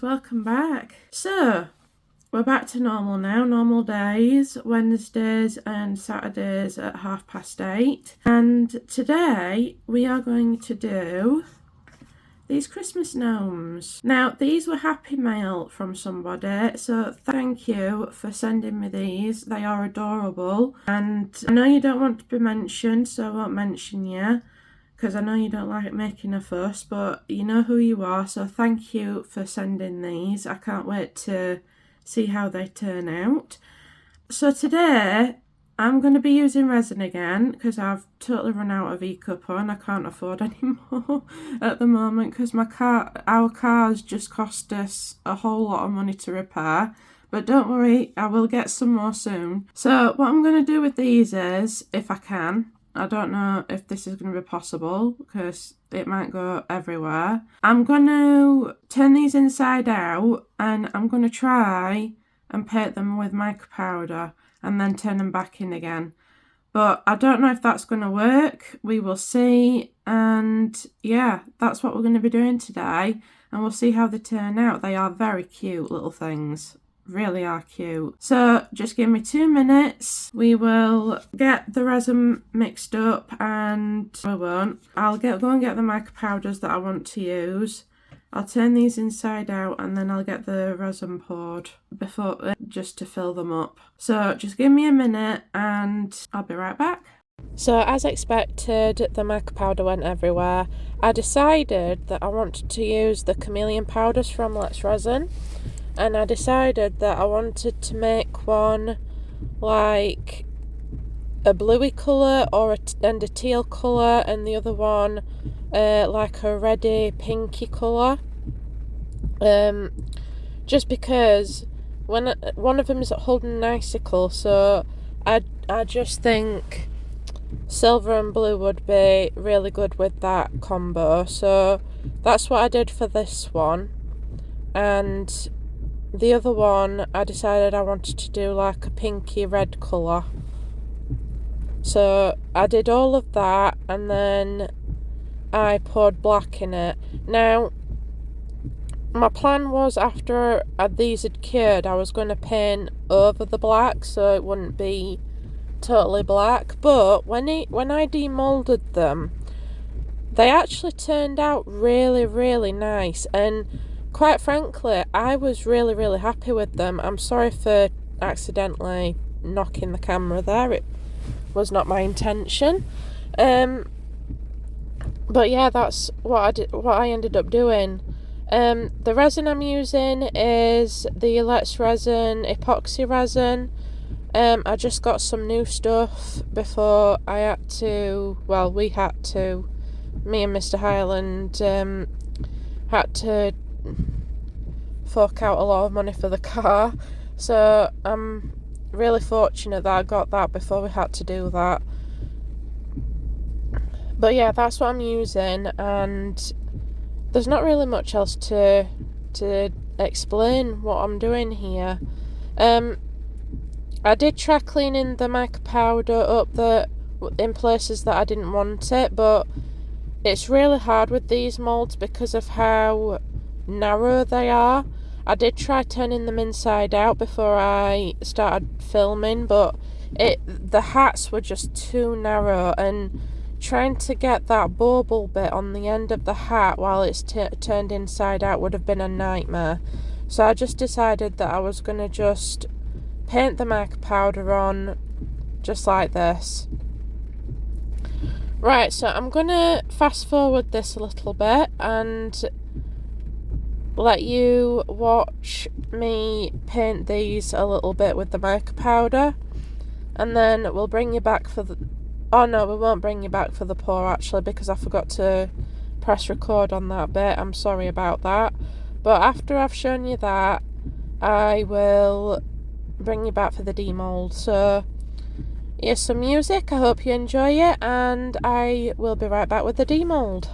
guys, welcome back. So we're back to normal now, normal days, Wednesdays and Saturdays at 8:30. And today we are going to do these Christmas gnomes. Now these were happy mail from somebody, so thank you for sending me these. They are adorable, and I know you don't want to be mentioned, so I won't mention you, because I know you don't like making a fuss, but you know who you are, so thank you for sending these. I can't wait to see how they turn out. So today I'm going to be using resin again, because I've totally run out of e-coupon. I can't afford any more at the moment, because our car's just cost us a whole lot of money to repair. But don't worry, I will get some more soon. So what I'm going to do with these is, if I can, I don't know if this is going to be possible because it might go everywhere. I'm going to turn these inside out and I'm going to try and paint them with mica powder and then turn them back in again. But I don't know if that's going to work. We will see. And yeah, that's what we're going to be doing today. And we'll see how they turn out. They are very cute little things. Really are cute. So just give me 2 minutes. We will get the resin mixed up, and I won't. I'll go and get the mica powders that I want to use. I'll turn these inside out and then I'll get the resin poured before, just to fill them up. So just give me a minute and I'll be right back. So as expected, the mica powder went everywhere. I decided that I wanted to use the Chameleon powders from Let's Resin. And I decided that I wanted to make one like a bluey colour and a teal colour, and the other one like a reddy pinky colour. Just because when one of them is holding an icicle, so I just think silver and blue would be really good with that combo. So that's what I did for this one. And the other one, I decided I wanted to do like a pinky red colour. So I did all of that and then I poured black in it. Now, my plan was after these had cured, I was going to paint over the black so it wouldn't be totally black. But when I demoulded them, they actually turned out really, really nice. And quite frankly, I was really, really happy with them. I'm sorry for accidentally knocking the camera there. It was not my intention. But yeah, that's what I ended up doing. The resin I'm using is the Let's Resin epoxy resin. I just got some new stuff before we had to, me and Mr. Highland had to fork out a lot of money for the car, so I'm really fortunate that I got that before we had to do that. But yeah, that's what I'm using, and there's not really much else to explain what I'm doing here. I did try cleaning the mica powder up in places that I didn't want it, but it's really hard with these moulds because of how narrow they are. I did try turning them inside out before I started filming, but the hats were just too narrow, and trying to get that bauble bit on the end of the hat while it's turned inside out would have been a nightmare. So I just decided that I was going to just paint the mica powder on just like this. Right, so I'm going to fast forward this a little bit and let you watch me paint these a little bit with the mica powder, and then we'll bring you back for the... Oh no, we won't bring you back for the pour actually, because I forgot to press record on that bit. I'm sorry about that. But after I've shown you that, I will bring you back for the demold. So here's some music, I hope you enjoy it, and I will be right back with the demold.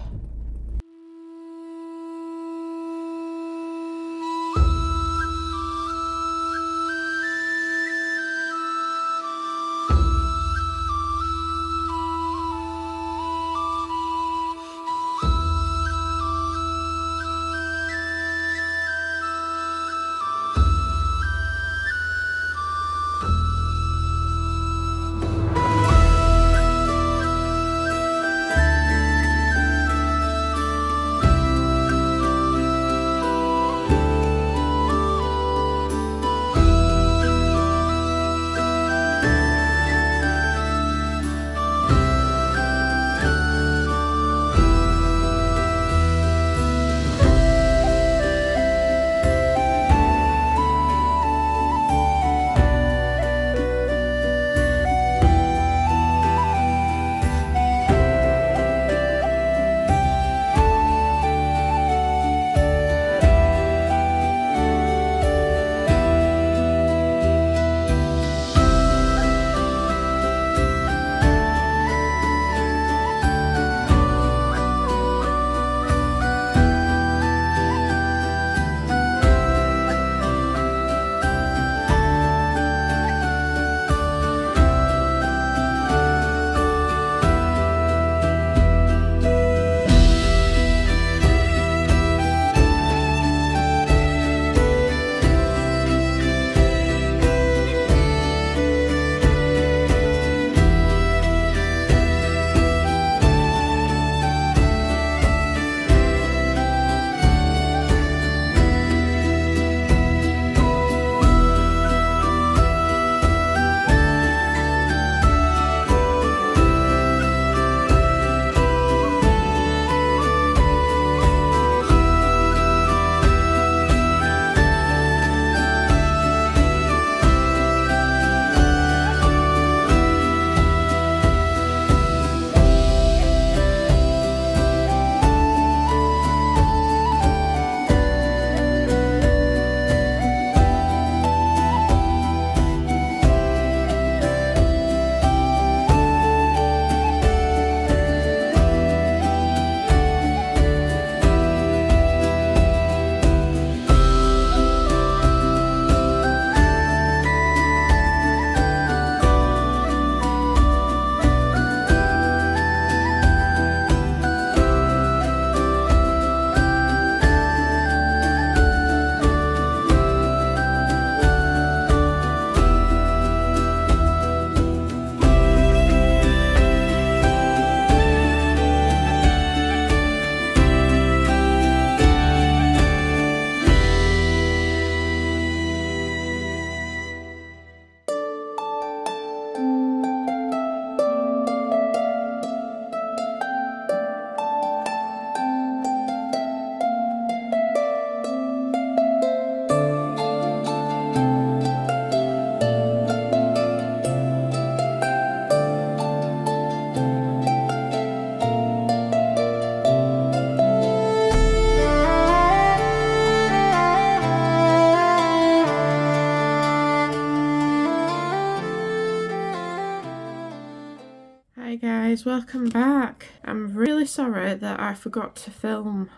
Hi guys, welcome back. I'm really sorry that I forgot to film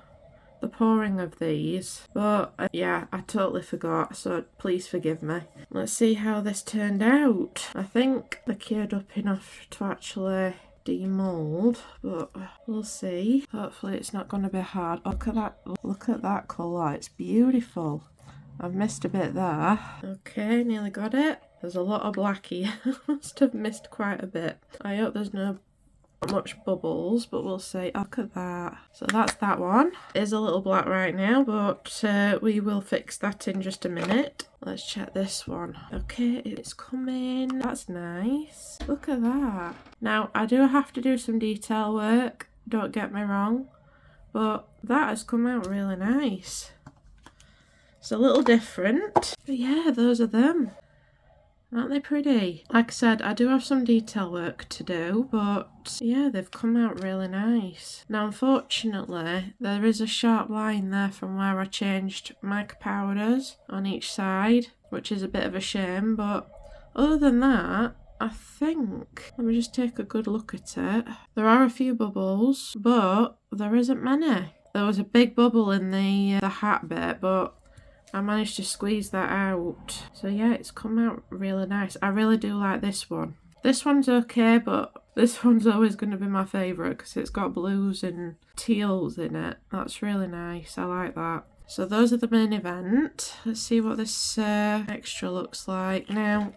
the pouring of these, but yeah, I totally forgot, so please forgive me. Let's see how this turned out. I think they're cured up enough to actually demold, but we'll see. Hopefully it's not going to be hard. Look at that colour, it's beautiful. I've missed a bit there. Okay, nearly got it. There's a lot of black here. Must have missed quite a bit. I hope there's no much bubbles, but we'll see. Look at that. So that's that one. It is a little black right now, but we will fix that in just a minute. Let's check this one. Okay, it's coming. That's nice. Look at that. Now, I do have to do some detail work, don't get me wrong, but that has come out really nice. It's a little different, but yeah, those are them. Aren't they pretty? Like I said, I do have some detail work to do, but yeah, they've come out really nice. Now, unfortunately, there is a sharp line there from where I changed mica powders on each side, which is a bit of a shame, but other than that, I think, let me just take a good look at it. There are a few bubbles, but there isn't many. There was a big bubble in the hat bit, but I managed to squeeze that out. So yeah, it's come out really nice. I really do like this one. This one's okay, but this one's always going to be my favourite because it's got blues and teals in it. That's really nice. I like that. So those are the main event. Let's see what this extra looks like. Now,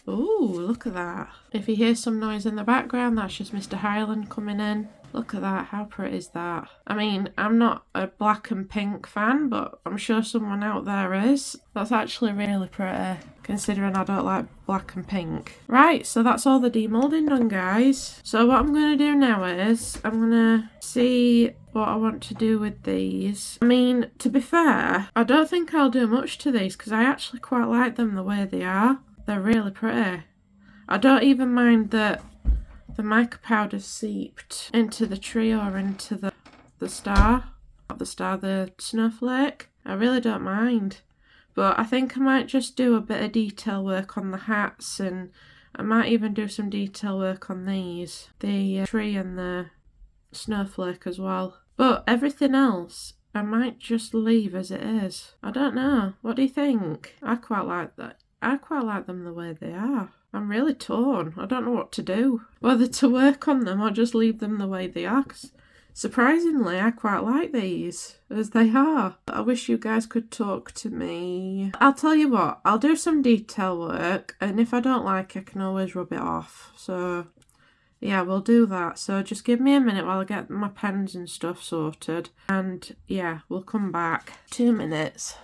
ooh, look at that. If you hear some noise in the background, that's just Mr. Highland coming in. Look at that, how pretty is that? I mean, I'm not a black and pink fan, but I'm sure someone out there is. That's actually really pretty, considering I don't like black and pink. Right, so that's all the demoulding done, guys. So what I'm going to do now is, I'm going to see what I want to do with these. I mean, to be fair, I don't think I'll do much to these, because I actually quite like them the way they are. They're really pretty. I don't even mind that the mica powder seeped into the tree or into the star. Not the star, the snowflake. I really don't mind. But I think I might just do a bit of detail work on the hats, and I might even do some detail work on these. The tree and the snowflake as well. But everything else, I might just leave as it is. I don't know. What do you think? I quite like that. I quite like them the way they are. I'm really torn. I don't know what to do. Whether to work on them or just leave them the way they are. 'Cause surprisingly, I quite like these as they are. I wish you guys could talk to me. I'll tell you what, I'll do some detail work, and if I don't like it, I can always rub it off. So yeah, we'll do that. So just give me a minute while I get my pens and stuff sorted. And yeah, we'll come back. 2 minutes.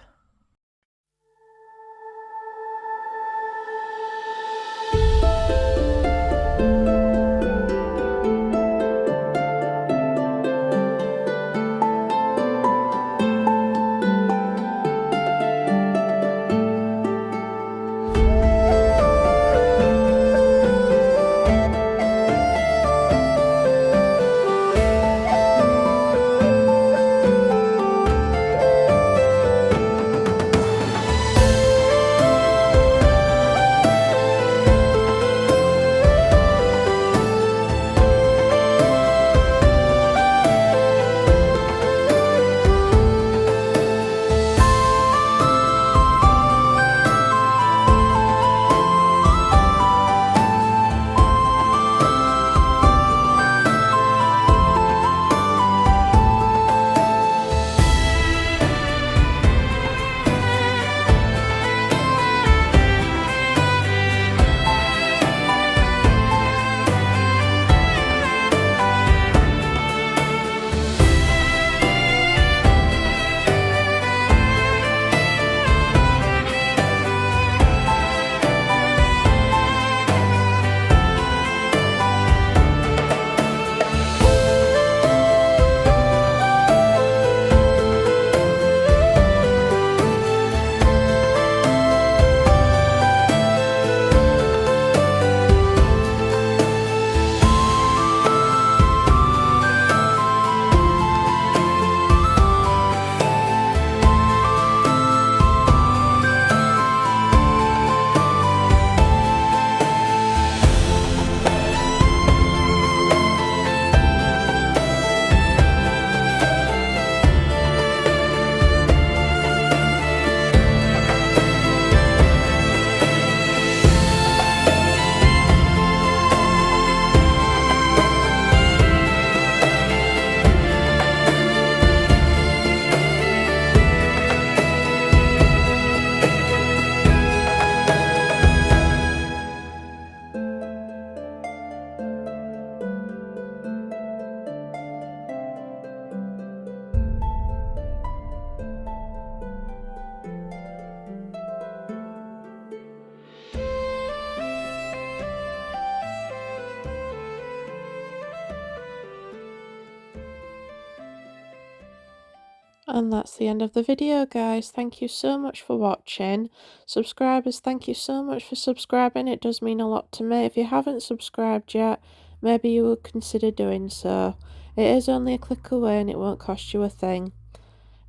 And that's the end of the video, guys. Thank you so much for watching. Subscribers, thank you so much for subscribing. It does mean a lot to me. If you haven't subscribed yet, maybe you will consider doing so. It is only a click away and it won't cost you a thing.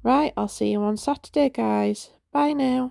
Right, I'll see you on Saturday, guys. Bye now.